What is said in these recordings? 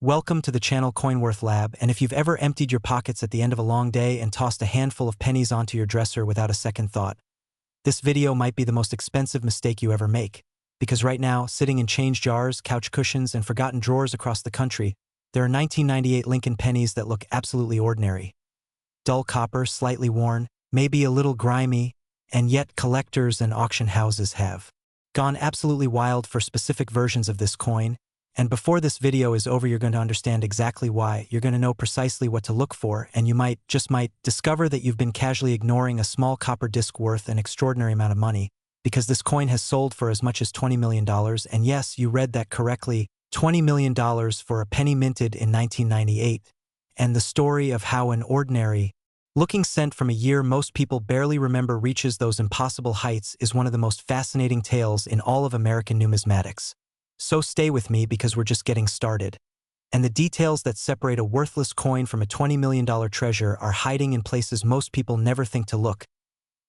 Welcome to the channel CoinWorth Lab, and if you've ever emptied your pockets at the end of a long day and tossed a handful of pennies onto your dresser without a second thought, this video might be the most expensive mistake you ever make. Because right now, sitting in change jars, couch cushions, and forgotten drawers across the country, there are 1998 Lincoln pennies that look absolutely ordinary. Dull copper, slightly worn, maybe a little grimy, and yet collectors and auction houses have gone absolutely wild for specific versions of this coin. And before this video is over, you're going to understand exactly why. You're going to know precisely what to look for, and you might discover that you've been casually ignoring a small copper disc worth an extraordinary amount of money, because this coin has sold for as much as $20 million, and yes, you read that correctly, $20 million for a penny minted in 1998. And the story of how an ordinary-looking cent from a year most people barely remember reaches those impossible heights is one of the most fascinating tales in all of American numismatics. So stay with me because we're just getting started. And the details that separate a worthless coin from a $20 million treasure are hiding in places most people never think to look.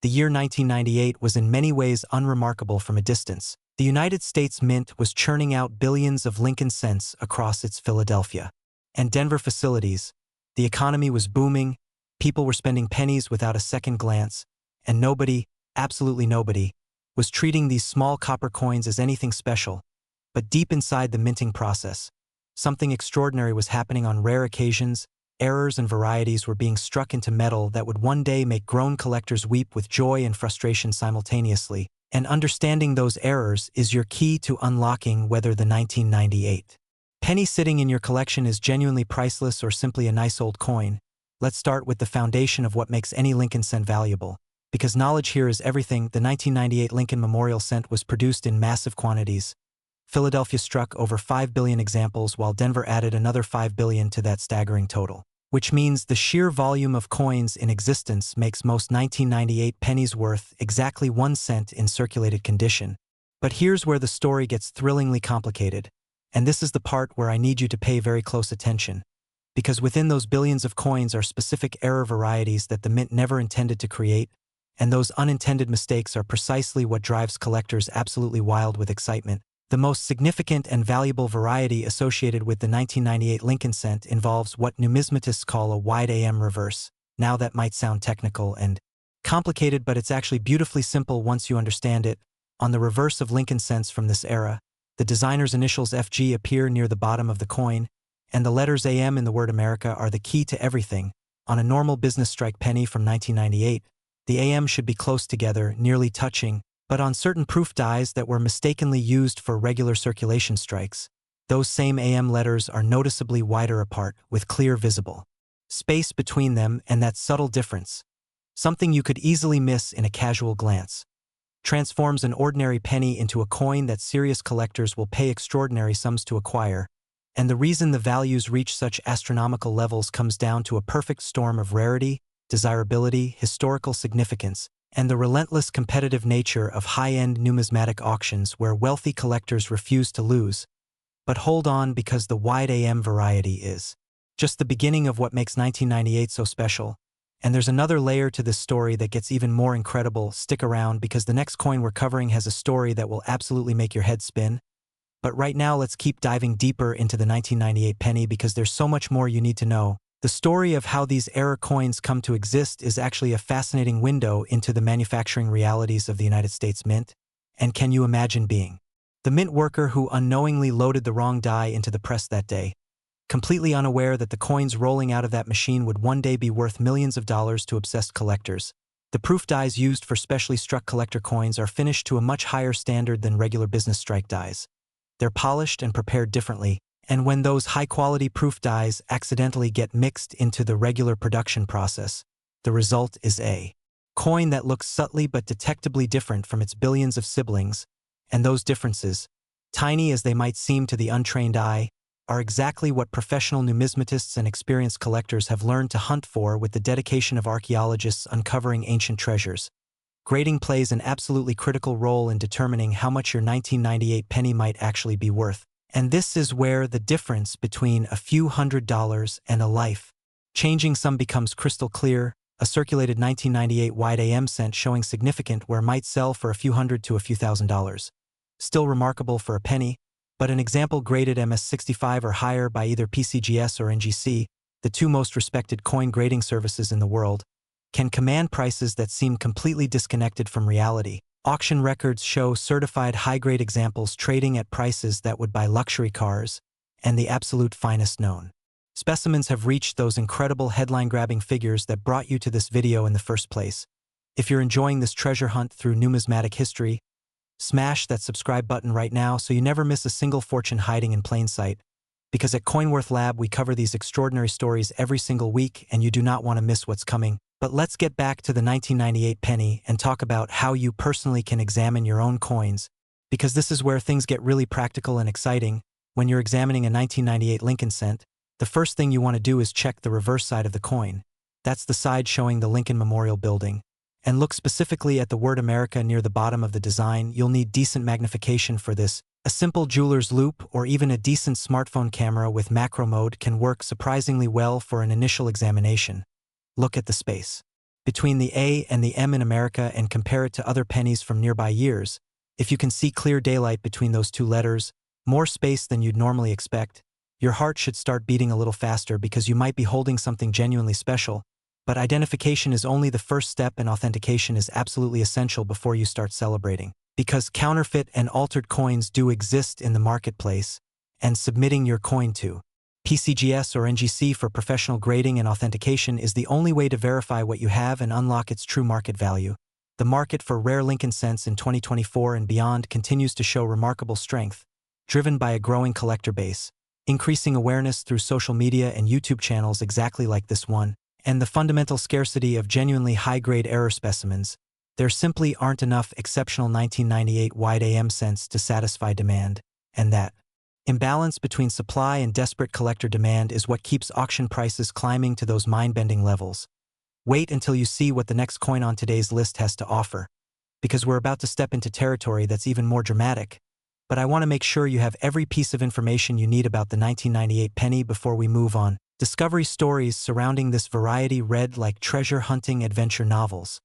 The year 1998 was in many ways unremarkable from a distance. The United States Mint was churning out billions of Lincoln cents across its Philadelphia and Denver facilities. The economy was booming, people were spending pennies without a second glance, and nobody, absolutely nobody, was treating these small copper coins as anything special. But deep inside the minting process, something extraordinary was happening on rare occasions. Errors and varieties were being struck into metal that would one day make grown collectors weep with joy and frustration simultaneously. And understanding those errors is your key to unlocking whether the 1998 penny sitting in your collection is genuinely priceless or simply a nice old coin. Let's start with the foundation of what makes any Lincoln cent valuable. Because knowledge here is everything, the 1998 Lincoln Memorial Cent was produced in massive quantities. Philadelphia struck over 5 billion examples, while Denver added another 5 billion to that staggering total. Which means the sheer volume of coins in existence makes most 1998 pennies worth exactly 1 cent in circulated condition. But here's where the story gets thrillingly complicated. And this is the part where I need you to pay very close attention. Because within those billions of coins are specific error varieties that the mint never intended to create, and those unintended mistakes are precisely what drives collectors absolutely wild with excitement. The most significant and valuable variety associated with the 1998 Lincoln cent involves what numismatists call a wide AM reverse. Now that might sound technical and complicated, but it's actually beautifully simple once you understand it. On the reverse of Lincoln cents from this era, the designer's initials FG appear near the bottom of the coin, and the letters AM in the word America are the key to everything. On a normal business strike penny from 1998, the AM should be close together, nearly touching, but on certain proof dies that were mistakenly used for regular circulation strikes, those same AM letters are noticeably wider apart, with clear visible space between them, and that subtle difference, something you could easily miss in a casual glance, transforms an ordinary penny into a coin that serious collectors will pay extraordinary sums to acquire. And the reason the values reach such astronomical levels comes down to a perfect storm of rarity, desirability, historical significance, and the relentless competitive nature of high-end numismatic auctions where wealthy collectors refuse to lose. But hold on, because the wide AM variety is just the beginning of what makes 1998 so special. And there's another layer to this story that gets even more incredible. Stick around, because the next coin we're covering has a story that will absolutely make your head spin. But right now, let's keep diving deeper into the 1998 penny, because there's so much more you need to know. The story of how these error coins come to exist is actually a fascinating window into the manufacturing realities of the United States Mint. And can you imagine being the mint worker who unknowingly loaded the wrong die into the press that day, completely unaware that the coins rolling out of that machine would one day be worth millions of dollars to obsessed collectors? The proof dies used for specially struck collector coins are finished to a much higher standard than regular business strike dies. They're polished and prepared differently. And when those high-quality proof dies accidentally get mixed into the regular production process, the result is a coin that looks subtly but detectably different from its billions of siblings, and those differences, tiny as they might seem to the untrained eye, are exactly what professional numismatists and experienced collectors have learned to hunt for with the dedication of archaeologists uncovering ancient treasures. Grading plays an absolutely critical role in determining how much your 1998 penny might actually be worth. And this is where the difference between a few $100s and a life-changing sum becomes crystal clear. A circulated 1998 wide AM cent showing significant where might sell for a few hundred to a few $1,000s. Still remarkable for a penny, But an example graded MS65 or higher by either PCGS or NGC, the two most respected coin grading services in the world, can command prices that seem completely disconnected from reality. Auction records show certified high-grade examples trading at prices that would buy luxury cars and the absolute finest known. Specimens have reached those incredible headline-grabbing figures that brought you to this video in the first place. If you're enjoying this treasure hunt through numismatic history, smash that subscribe button right now so you never miss a single fortune hiding in plain sight. Because at CoinWorth Lab we cover these extraordinary stories every single week and you do not want to miss what's coming. But let's get back to the 1998 penny and talk about how you personally can examine your own coins, because this is where things get really practical and exciting. When you're examining a 1998 Lincoln cent, the first thing you want to do is check the reverse side of the coin. That's the side showing the Lincoln Memorial Building. And look specifically at the word America near the bottom of the design. You'll need decent magnification for this. A simple jeweler's loupe or even a decent smartphone camera with macro mode can work surprisingly well for an initial examination. Look at the space between the A and the M in America and compare it to other pennies from nearby years. If you can see clear daylight between those two letters, more space than you'd normally expect, your heart should start beating a little faster because you might be holding something genuinely special. But identification is only the first step and authentication is absolutely essential before you start celebrating. Because counterfeit and altered coins do exist in the marketplace, and submitting your coin to PCGS or NGC for professional grading and authentication is the only way to verify what you have and unlock its true market value. The market for rare Lincoln cents in 2024 and beyond continues to show remarkable strength, driven by a growing collector base, increasing awareness through social media and YouTube channels exactly like this one, and the fundamental scarcity of genuinely high-grade error specimens. There simply aren't enough exceptional 1998 wide AM cents to satisfy demand, and that imbalance between supply and desperate collector demand is what keeps auction prices climbing to those mind-bending levels. Wait until you see what the next coin on today's list has to offer, because we're about to step into territory that's even more dramatic. But I want to make sure you have every piece of information you need about the 1998 penny before we move on. Discovery stories surrounding this variety read like treasure hunting adventure novels.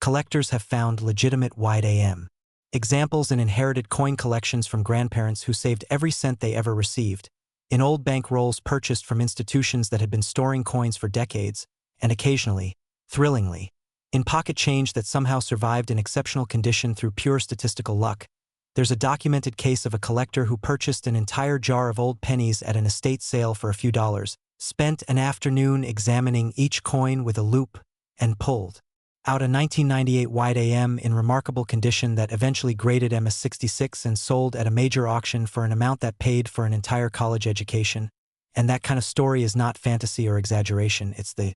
Collectors have found legitimate wide AM examples in inherited coin collections from grandparents who saved every cent they ever received, in old bank rolls purchased from institutions that had been storing coins for decades, and occasionally, thrillingly, in pocket change that somehow survived in exceptional condition through pure statistical luck. There's a documented case of a collector who purchased an entire jar of old pennies at an estate sale for a few dollars, spent an afternoon examining each coin with a loupe, and pulled out a 1998 wide AM in remarkable condition that eventually graded MS66 and sold at a major auction for an amount that paid for an entire college education. And that kind of story is not fantasy or exaggeration, it's the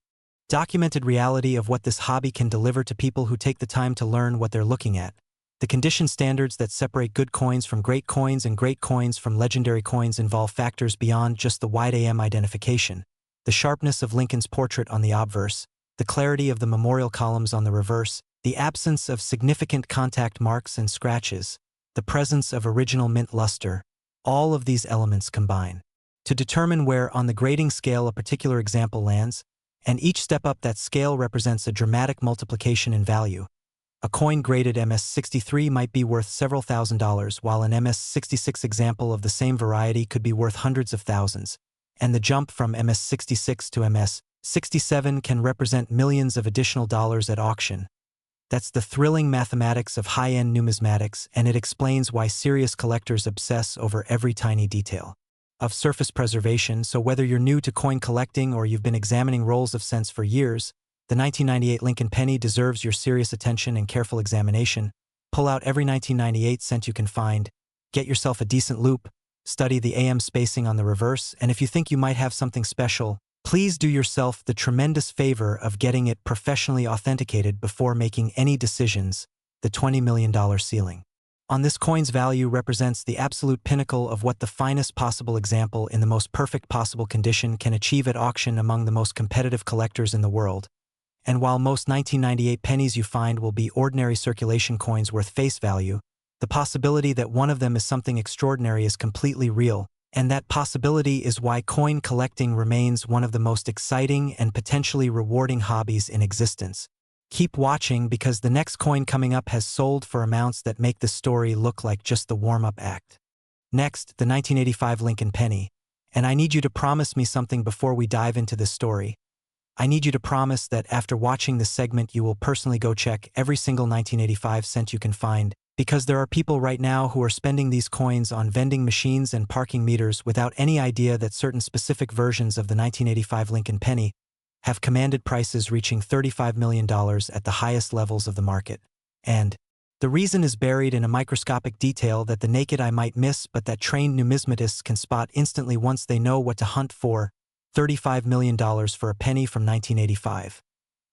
documented reality of what this hobby can deliver to people who take the time to learn what they're looking at. The condition standards that separate good coins from great coins and great coins from legendary coins involve factors beyond just the wide AM identification, the sharpness of Lincoln's portrait on the obverse, the clarity of the memorial columns on the reverse, the absence of significant contact marks and scratches, the presence of original mint luster. All of these elements combine to determine where on the grading scale a particular example lands, and each step up that scale represents a dramatic multiplication in value. A coin graded MS63 might be worth several $1,000s, while an MS66 example of the same variety could be worth hundreds of thousands, and the jump from MS66 to MS67 can represent millions of additional dollars at auction. That's the thrilling mathematics of high-end numismatics, and it explains why serious collectors obsess over every tiny detail of surface preservation. So whether you're new to coin collecting or you've been examining rolls of cents for years, the 1998 Lincoln penny deserves your serious attention and careful examination. Pull out every 1998 cent you can find, get yourself a decent loupe, study the AM spacing on the reverse, and if you think you might have something special, please do yourself the tremendous favor of getting it professionally authenticated before making any decisions. The $20 million ceiling on this coin's value represents the absolute pinnacle of what the finest possible example in the most perfect possible condition can achieve at auction among the most competitive collectors in the world. And while most 1998 pennies you find will be ordinary circulation coins worth face value, the possibility that one of them is something extraordinary is completely real, and that possibility is why coin collecting remains one of the most exciting and potentially rewarding hobbies in existence. Keep watching because the next coin coming up has sold for amounts that make the story look like just the warm-up act. Next, the 1985 Lincoln penny. And I need you to promise me something before we dive into this story. I need you to promise that after watching this segment you will personally go check every single 1985 cent you can find, because there are people right now who are spending these coins on vending machines and parking meters without any idea that certain specific versions of the 1985 Lincoln penny have commanded prices reaching $35 million at the highest levels of the market. And the reason is buried in a microscopic detail that the naked eye might miss but that trained numismatists can spot instantly once they know what to hunt for: $35 million for a penny from 1985.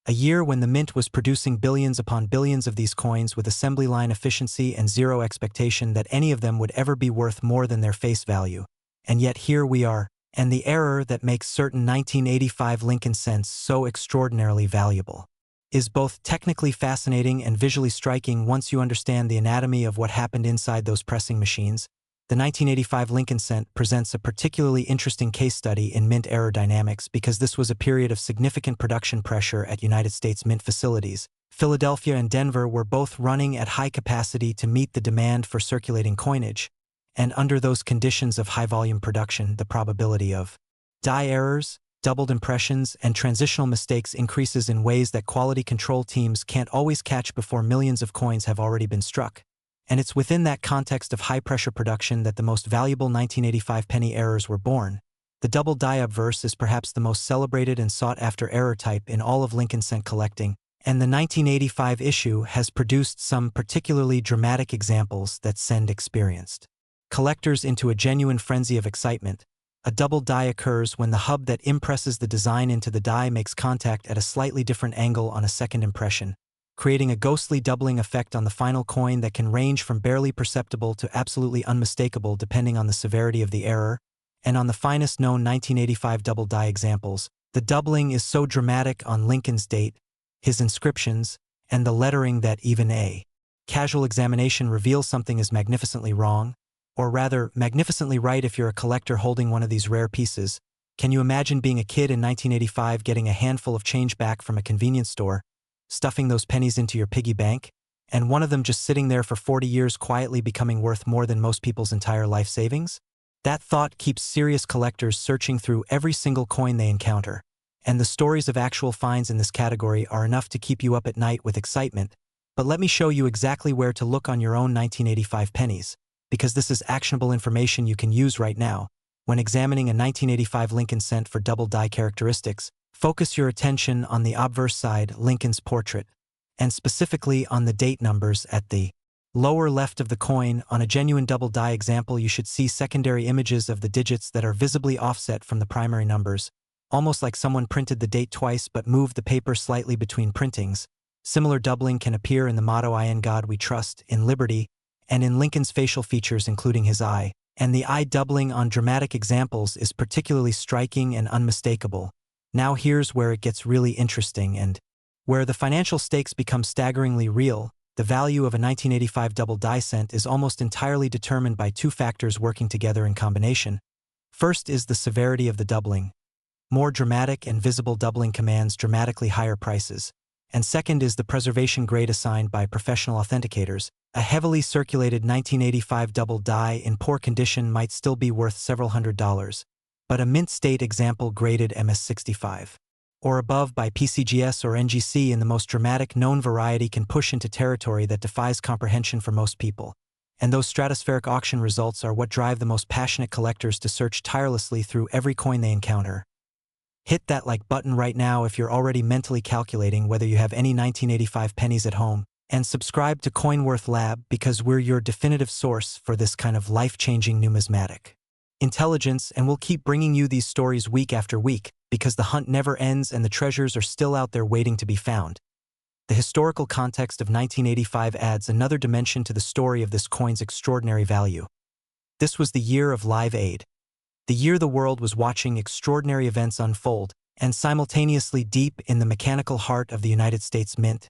A year when the mint was producing billions upon billions of these coins with assembly line efficiency and zero expectation that any of them would ever be worth more than their face value. And yet here we are, and the error that makes certain 1985 Lincoln cents so extraordinarily valuable is both technically fascinating and visually striking once you understand the anatomy of what happened inside those pressing machines. The 1985 Lincoln cent presents a particularly interesting case study in mint error dynamics because this was a period of significant production pressure at United States mint facilities. Philadelphia and Denver were both running at high capacity to meet the demand for circulating coinage, and under those conditions of high-volume production, the probability of die errors, doubled impressions, and transitional mistakes increases in ways that quality control teams can't always catch before millions of coins have already been struck. And it's within that context of high-pressure production that the most valuable 1985 penny errors were born. The double die obverse is perhaps the most celebrated and sought-after error type in all of Lincoln cent collecting, and the 1985 issue has produced some particularly dramatic examples that send experienced collectors into a genuine frenzy of excitement. A double die occurs when the hub that impresses the design into the die makes contact at a slightly different angle on a second impression, creating a ghostly doubling effect on the final coin that can range from barely perceptible to absolutely unmistakable depending on the severity of the error. And on the finest known 1985 double die examples, the doubling is so dramatic on Lincoln's date, his inscriptions, and the lettering that even a casual examination reveals something is magnificently wrong, or rather, magnificently right if you're a collector holding one of these rare pieces. Can you imagine being a kid in 1985 getting a handful of change back from a convenience store, stuffing those pennies into your piggy bank, and one of them just sitting there for 40 years quietly becoming worth more than most people's entire life savings? That thought keeps serious collectors searching through every single coin they encounter, and the stories of actual finds in this category are enough to keep you up at night with excitement. But let me show you exactly where to look on your own 1985 pennies, because this is actionable information you can use right now. When examining a 1985 Lincoln cent for double die characteristics, focus your attention on the obverse side, Lincoln's portrait, and specifically on the date numbers at the lower left of the coin. On a genuine double die example, you should see secondary images of the digits that are visibly offset from the primary numbers, almost like someone printed the date twice but moved the paper slightly between printings. Similar doubling can appear in the motto "In God We Trust," in Liberty, and in Lincoln's facial features including his eye. And the eye doubling on dramatic examples is particularly striking and unmistakable. Now here's where it gets really interesting and where the financial stakes become staggeringly real. The value of a 1985 double die cent is almost entirely determined by two factors working together in combination. First is the severity of the doubling. More dramatic and visible doubling commands dramatically higher prices. And second is the preservation grade assigned by professional authenticators. A heavily circulated 1985 double die in poor condition might still be worth several $100s, but a mint state example graded MS65 or above by PCGS or NGC in the most dramatic known variety can push into territory that defies comprehension for most people. And those stratospheric auction results are what drive the most passionate collectors to search tirelessly through every coin they encounter. Hit that like button right now if you're already mentally calculating whether you have any 1985 pennies at home, and subscribe to CoinWorth Lab because we're your definitive source for this kind of life-changing numismatic intelligence, and we'll keep bringing you these stories week after week because the hunt never ends and the treasures are still out there waiting to be found. The historical context of 1985 adds another dimension to the story of this coin's extraordinary value. This was the year of Live Aid. The year the world was watching extraordinary events unfold, and simultaneously deep in the mechanical heart of the United States Mint,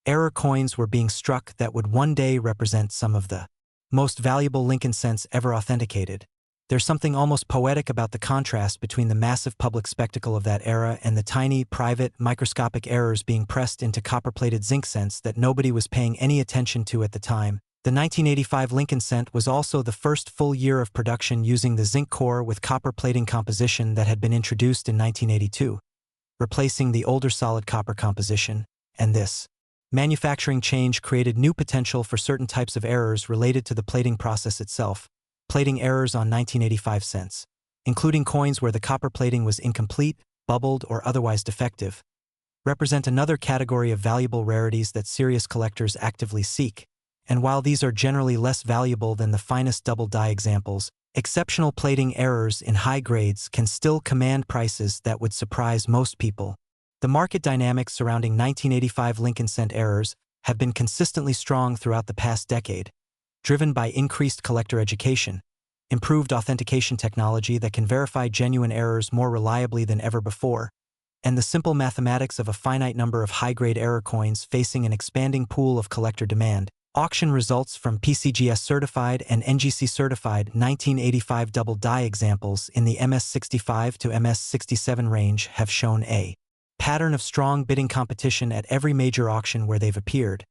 error coins were being struck that would one day represent some of the most valuable Lincoln cents ever authenticated. There's something almost poetic about the contrast between the massive public spectacle of that era and the tiny, private, microscopic errors being pressed into copper-plated zinc cents that nobody was paying any attention to at the time. The 1985 Lincoln cent was also the first full year of production using the zinc core with copper plating composition that had been introduced in 1982, replacing the older solid copper composition, and this manufacturing change created new potential for certain types of errors related to the plating process itself, plating errors on 1985 cents, including coins where the copper plating was incomplete, bubbled, or otherwise defective, represent another category of valuable rarities that serious collectors actively seek. And while these are generally less valuable than the finest double die examples, exceptional plating errors in high grades can still command prices that would surprise most people. The market dynamics surrounding 1985 Lincoln cent errors have been consistently strong throughout the past decade, driven by increased collector education, improved authentication technology that can verify genuine errors more reliably than ever before, and the simple mathematics of a finite number of high-grade error coins facing an expanding pool of collector demand. Auction results from PCGS certified and NGC certified 1985 double die examples in the MS65 to MS67 range have shown a pattern of strong bidding competition at every major auction where they've appeared,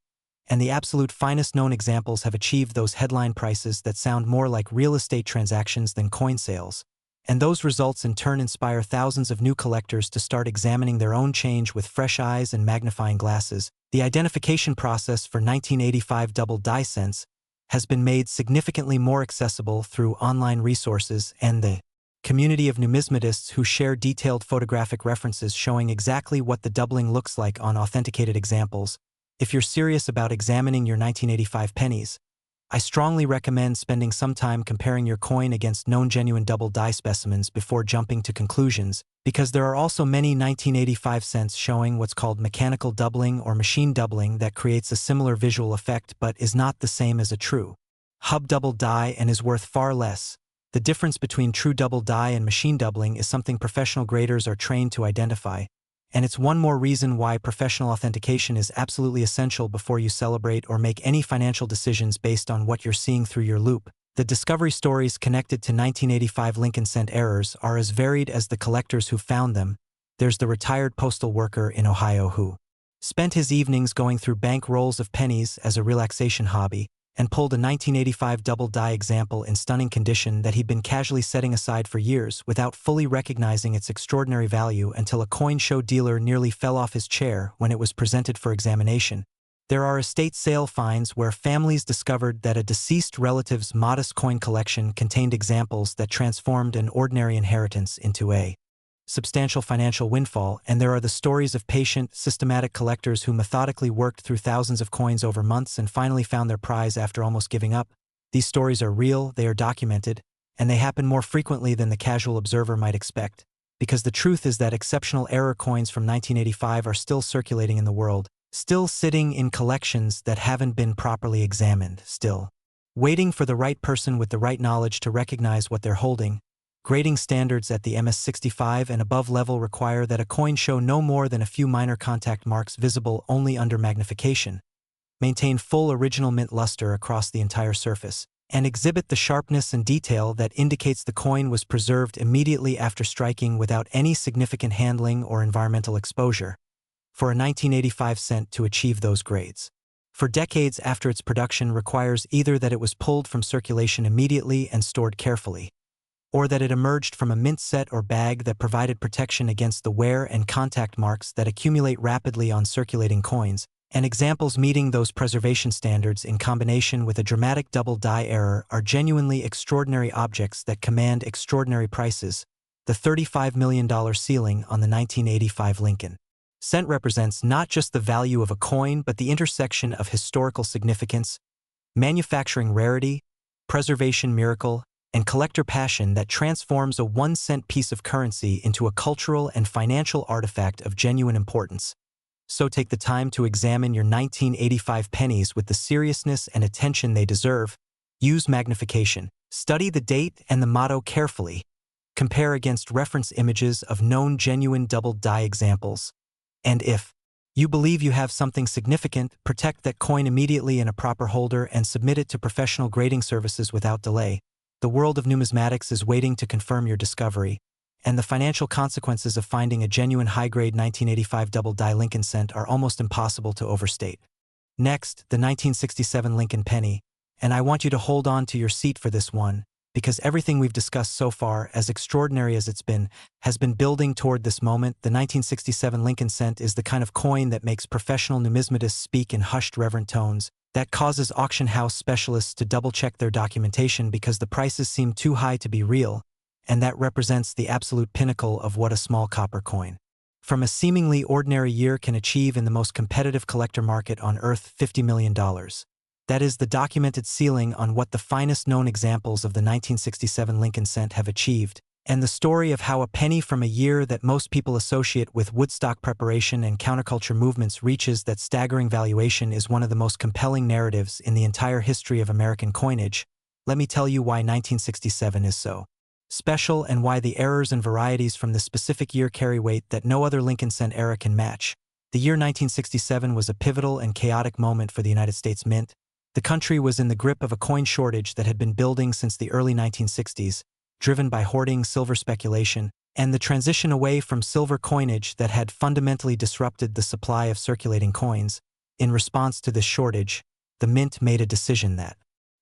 and the absolute finest known examples have achieved those headline prices that sound more like real estate transactions than coin sales. And those results in turn inspire thousands of new collectors to start examining their own change with fresh eyes and magnifying glasses. The identification process for 1985 double die cents has been made significantly more accessible through online resources and the community of numismatists who share detailed photographic references showing exactly what the doubling looks like on authenticated examples. If you're serious about examining your 1985 pennies, I strongly recommend spending some time comparing your coin against known genuine double die specimens before jumping to conclusions, because there are also many 1985 cents showing what's called mechanical doubling or machine doubling that creates a similar visual effect but is not the same as a true hub double die and is worth far less. The difference between true double die and machine doubling is something professional graders are trained to identify, and it's one more reason why professional authentication is absolutely essential before you celebrate or make any financial decisions based on what you're seeing through your loupe. The discovery stories connected to 1985 Lincoln cent errors are as varied as the collectors who found them. There's the retired postal worker in Ohio who spent his evenings going through bank rolls of pennies as a relaxation hobby, and pulled a 1985 double die example in stunning condition that he'd been casually setting aside for years without fully recognizing its extraordinary value until a coin show dealer nearly fell off his chair when it was presented for examination. There are estate sale finds where families discovered that a deceased relative's modest coin collection contained examples that transformed an ordinary inheritance into a substantial financial windfall, and there are the stories of patient, systematic collectors who methodically worked through thousands of coins over months and finally found their prize after almost giving up. These stories are real, they are documented, and they happen more frequently than the casual observer might expect, because the truth is that exceptional error coins from 1985 are still circulating in the world, still sitting in collections that haven't been properly examined, still waiting for the right person with the right knowledge to recognize what they're holding. Grading standards at the MS65 and above level require that a coin show no more than a few minor contact marks visible only under magnification, maintain full original mint luster across the entire surface, and exhibit the sharpness and detail that indicates the coin was preserved immediately after striking without any significant handling or environmental exposure, for a 1985 cent to achieve those grades. For decades after its production requires either that it was pulled from circulation immediately and stored carefully, or that it emerged from a mint set or bag that provided protection against the wear and contact marks that accumulate rapidly on circulating coins, and examples meeting those preservation standards in combination with a dramatic double die error are genuinely extraordinary objects that command extraordinary prices. The $35 million ceiling on the 1985 Lincoln cent represents not just the value of a coin but the intersection of historical significance, manufacturing rarity, preservation miracle, and collector passion that transforms a 1-cent piece of currency into a cultural and financial artifact of genuine importance. So take the time to examine your 1985 pennies with the seriousness and attention they deserve. Use magnification. Study the date and the motto carefully. Compare against reference images of known genuine double die examples. And if you believe you have something significant, protect that coin immediately in a proper holder and submit it to professional grading services without delay. The world of numismatics is waiting to confirm your discovery, and the financial consequences of finding a genuine high-grade 1985 double die Lincoln cent are almost impossible to overstate. Next, the 1967 Lincoln penny. And I want you to hold on to your seat for this one, because everything we've discussed so far, as extraordinary as it's been, has been building toward this moment. The 1967 Lincoln cent is the kind of coin that makes professional numismatists speak in hushed, reverent tones, that causes auction house specialists to double-check their documentation because the prices seem too high to be real, and that represents the absolute pinnacle of what a small copper coin from a seemingly ordinary year can achieve in the most competitive collector market on Earth, $50 million. That is the documented ceiling on what the finest known examples of the 1967 Lincoln cent have achieved, and the story of how a penny from a year that most people associate with Woodstock preparation and counterculture movements reaches that staggering valuation is one of the most compelling narratives in the entire history of American coinage. Let me tell you why 1967 is so special and why the errors and varieties from this specific year carry weight that no other Lincoln cent era can match. The year 1967 was a pivotal and chaotic moment for the United States Mint. The country was in the grip of a coin shortage that had been building since the early 1960s, driven by hoarding, silver speculation, and the transition away from silver coinage that had fundamentally disrupted the supply of circulating coins. In response to this shortage, the Mint made a decision that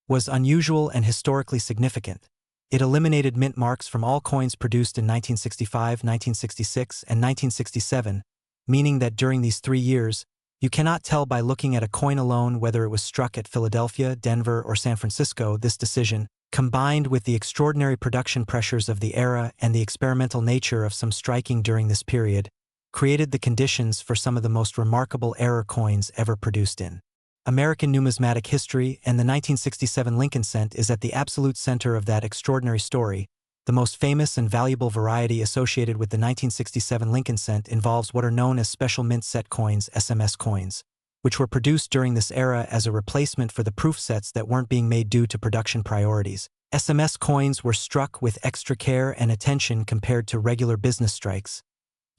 was unusual and historically significant. It eliminated mint marks from all coins produced in 1965, 1966, and 1967, meaning that during these 3 years, you cannot tell by looking at a coin alone whether it was struck at Philadelphia, Denver, or San Francisco. This decision, combined with the extraordinary production pressures of the era and the experimental nature of some striking during this period, created the conditions for some of the most remarkable error coins ever produced in American numismatic history, and the 1967 Lincoln cent is at the absolute center of that extraordinary story. The most famous and valuable variety associated with the 1967 Lincoln cent involves what are known as special mint set coins, SMS coins, which were produced during this era as a replacement for the proof sets that weren't being made due to production priorities. SMS coins were struck with extra care and attention compared to regular business strikes,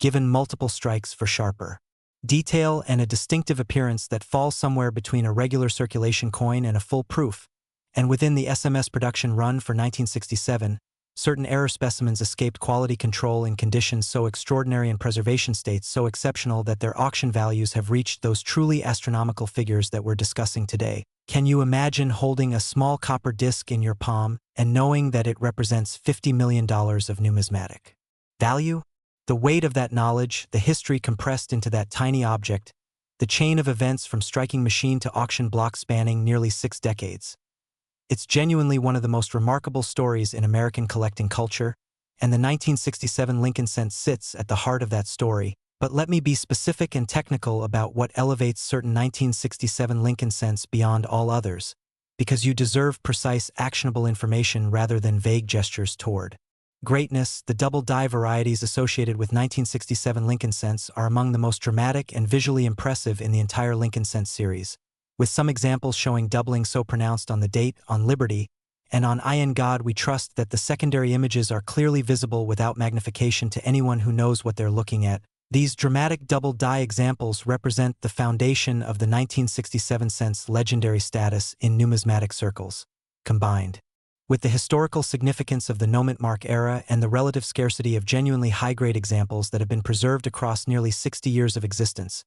given multiple strikes for sharper detail and a distinctive appearance that falls somewhere between a regular circulation coin and a full proof. And within the SMS production run for 1967, certain error specimens escaped quality control in conditions so extraordinary and preservation states so exceptional that their auction values have reached those truly astronomical figures that we're discussing today. Can you imagine holding a small copper disc in your palm and knowing that it represents $50 million of numismatic value? The weight of that knowledge, the history compressed into that tiny object, the chain of events from striking machine to auction block spanning nearly 6 decades. It's genuinely one of the most remarkable stories in American collecting culture, and the 1967 Lincoln cent sits at the heart of that story. But let me be specific and technical about what elevates certain 1967 Lincoln cents beyond all others, because you deserve precise, actionable information rather than vague gestures toward greatness. The double die varieties associated with 1967 Lincoln cents are among the most dramatic and visually impressive in the entire Lincoln cent series, with some examples showing doubling so pronounced on the date, on Liberty, and on I in God We Trust that the secondary images are clearly visible without magnification to anyone who knows what they're looking at. These dramatic double die examples represent the foundation of the 1967 cent's legendary status in numismatic circles. Combined with the historical significance of the no-mint mark era and the relative scarcity of genuinely high-grade examples that have been preserved across nearly 60 years of existence.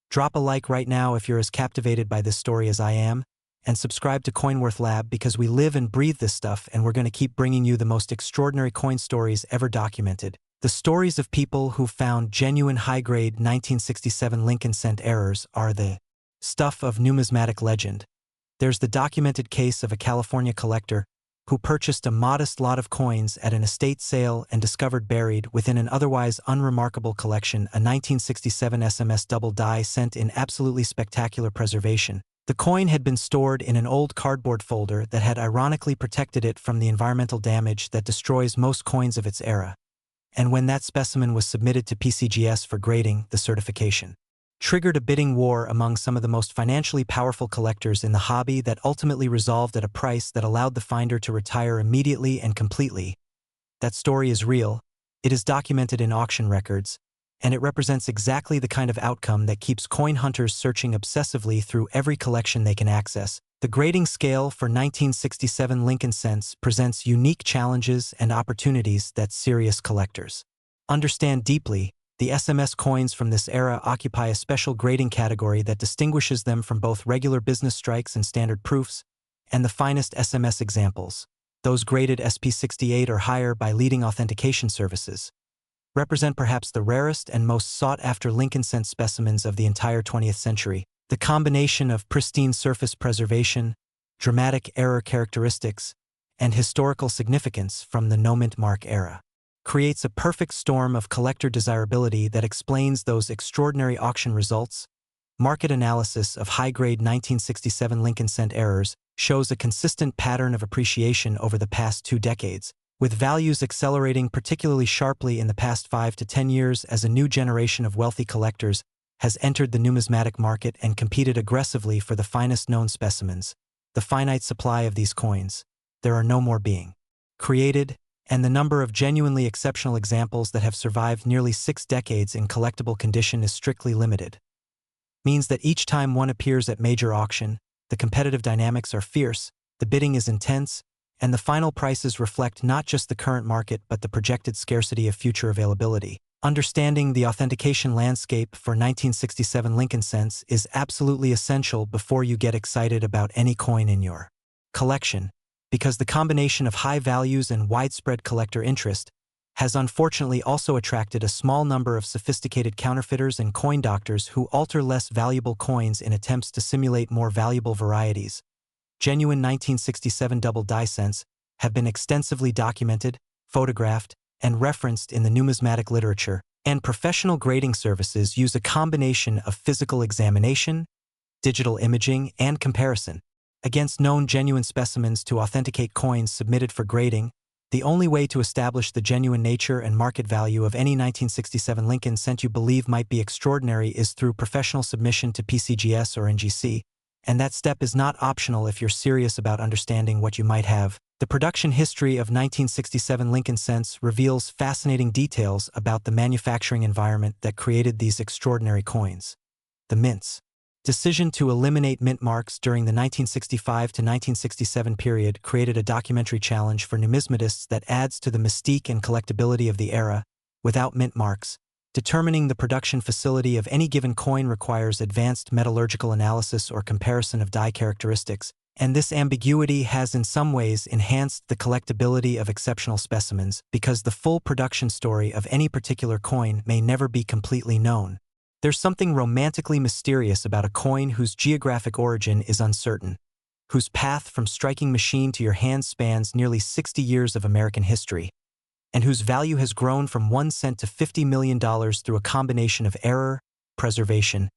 Drop a like right now if you're as captivated by this story as I am, and subscribe to CoinWorth Lab because we live and breathe this stuff, and we're going to keep bringing you the most extraordinary coin stories ever documented. The stories of people who found genuine high-grade 1967 Lincoln cent errors are the stuff of numismatic legend. There's the documented case of a California collector who purchased a modest lot of coins at an estate sale and discovered buried within an otherwise unremarkable collection a 1967 SMS double die cent in absolutely spectacular preservation. The coin had been stored in an old cardboard folder that had ironically protected it from the environmental damage that destroys most coins of its era. And when that specimen was submitted to PCGS for grading, the certification triggered a bidding war among some of the most financially powerful collectors in the hobby that ultimately resolved at a price that allowed the finder to retire immediately and completely. That story is real, it is documented in auction records, and it represents exactly the kind of outcome that keeps coin hunters searching obsessively through every collection they can access. The grading scale for 1967 Lincoln cents presents unique challenges and opportunities that serious collectors understand deeply. The SMS coins from this era occupy a special grading category that distinguishes them from both regular business strikes and standard proofs, and the finest SMS examples, those graded SP68 or higher by leading authentication services, represent perhaps the rarest and most sought-after Lincoln cent specimens of the entire 20th century. The combination of pristine surface preservation, dramatic error characteristics, and historical significance from the no-mint mark era creates a perfect storm of collector desirability that explains those extraordinary auction results. Market analysis of high-grade 1967 Lincoln cent errors shows a consistent pattern of appreciation over the past 2 decades, with values accelerating particularly sharply in the past 5 to 10 years as a new generation of wealthy collectors has entered the numismatic market and competed aggressively for the finest known specimens. The finite supply of these coins, there are no more being created, and the number of genuinely exceptional examples that have survived nearly 6 decades in collectible condition is strictly limited. Means that each time one appears at major auction, the competitive dynamics are fierce, the bidding is intense, and the final prices reflect not just the current market but the projected scarcity of future availability. Understanding the authentication landscape for 1967 Lincoln cents is absolutely essential before you get excited about any coin in your collection, because the combination of high values and widespread collector interest has unfortunately also attracted a small number of sophisticated counterfeiters and coin doctors who alter less valuable coins in attempts to simulate more valuable varieties. Genuine 1967 double die cents have been extensively documented, photographed, and referenced in the numismatic literature, and professional grading services use a combination of physical examination, digital imaging, and comparison against known genuine specimens to authenticate coins submitted for grading. The only way to establish the genuine nature and market value of any 1967 Lincoln cent you believe might be extraordinary is through professional submission to PCGS or NGC, and that step is not optional if you're serious about understanding what you might have. The production history of 1967 Lincoln cents reveals fascinating details about the manufacturing environment that created these extraordinary coins. The mint's decision to eliminate mint marks during the 1965 to 1967 period created a documentary challenge for numismatists that adds to the mystique and collectability of the era. Without mint marks, determining the production facility of any given coin requires advanced metallurgical analysis or comparison of die characteristics, and this ambiguity has in some ways enhanced the collectability of exceptional specimens because the full production story of any particular coin may never be completely known. There's something romantically mysterious about a coin whose geographic origin is uncertain, whose path from striking machine to your hand spans nearly 60 years of American history, and whose value has grown from 1 cent to $50 million through a combination of error, preservation,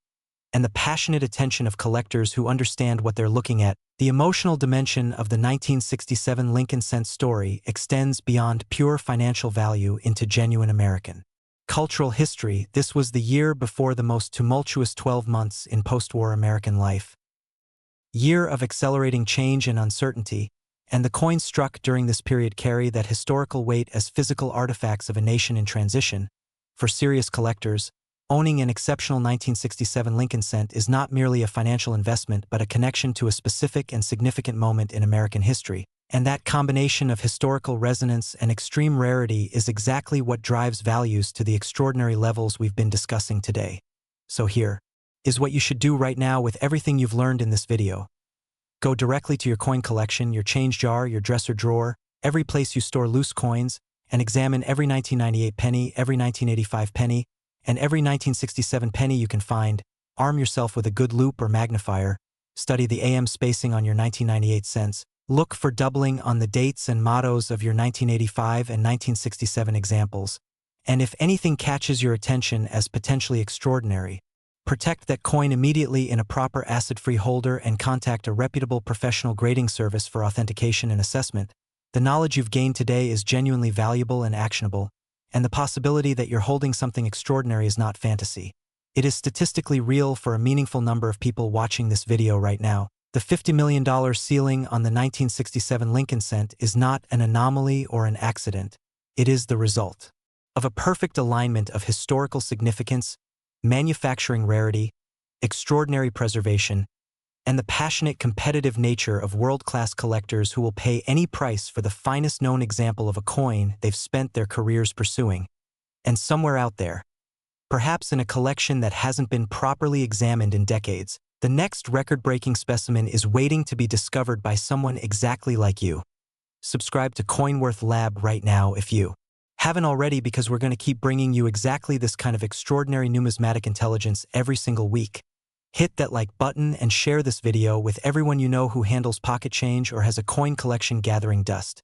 and the passionate attention of collectors who understand what they're looking at. The emotional dimension of the 1967 Lincoln cent story extends beyond pure financial value into genuine American cultural history. This was the year before the most tumultuous 12 months in post-war American life. Year of accelerating change and uncertainty, and the coins struck during this period carry that historical weight as physical artifacts of a nation in transition. For serious collectors, owning an exceptional 1967 Lincoln cent is not merely a financial investment but a connection to a specific and significant moment in American history. And that combination of historical resonance and extreme rarity is exactly what drives values to the extraordinary levels we've been discussing today. So here is what you should do right now with everything you've learned in this video. Go directly to your coin collection, your change jar, your dresser drawer, every place you store loose coins, and examine every 1998 penny, every 1985 penny, and every 1967 penny you can find. Arm yourself with a good loupe or magnifier. Study the AM spacing on your 1998 cents. Look for doubling on the dates and mottos of your 1985 and 1967 examples. And if anything catches your attention as potentially extraordinary, protect that coin immediately in a proper acid-free holder and contact a reputable professional grading service for authentication and assessment. The knowledge you've gained today is genuinely valuable and actionable, and the possibility that you're holding something extraordinary is not fantasy. It is statistically real for a meaningful number of people watching this video right now. The $50 million ceiling on the 1967 Lincoln cent is not an anomaly or an accident. It is the result of a perfect alignment of historical significance, manufacturing rarity, extraordinary preservation, and the passionate competitive nature of world-class collectors who will pay any price for the finest known example of a coin they've spent their careers pursuing. And somewhere out there, perhaps in a collection that hasn't been properly examined in decades, The next record-breaking specimen is waiting to be discovered by someone exactly like you. Subscribe to CoinWorth Lab right now if you haven't already, because we're going to keep bringing you exactly this kind of extraordinary numismatic intelligence every single week. Hit that like button and share this video with everyone you know who handles pocket change or has a coin collection gathering dust.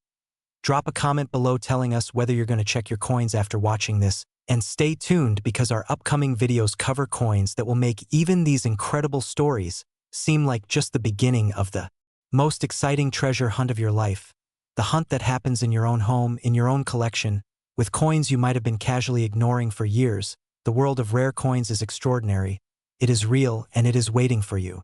Drop a comment below telling us whether you're going to check your coins after watching this, and stay tuned because our upcoming videos cover coins that will make even these incredible stories seem like just the beginning of the most exciting treasure hunt of your life. The hunt that happens in your own home, in your own collection, with coins you might have been casually ignoring for years. The world of rare coins is extraordinary. It is real and it is waiting for you.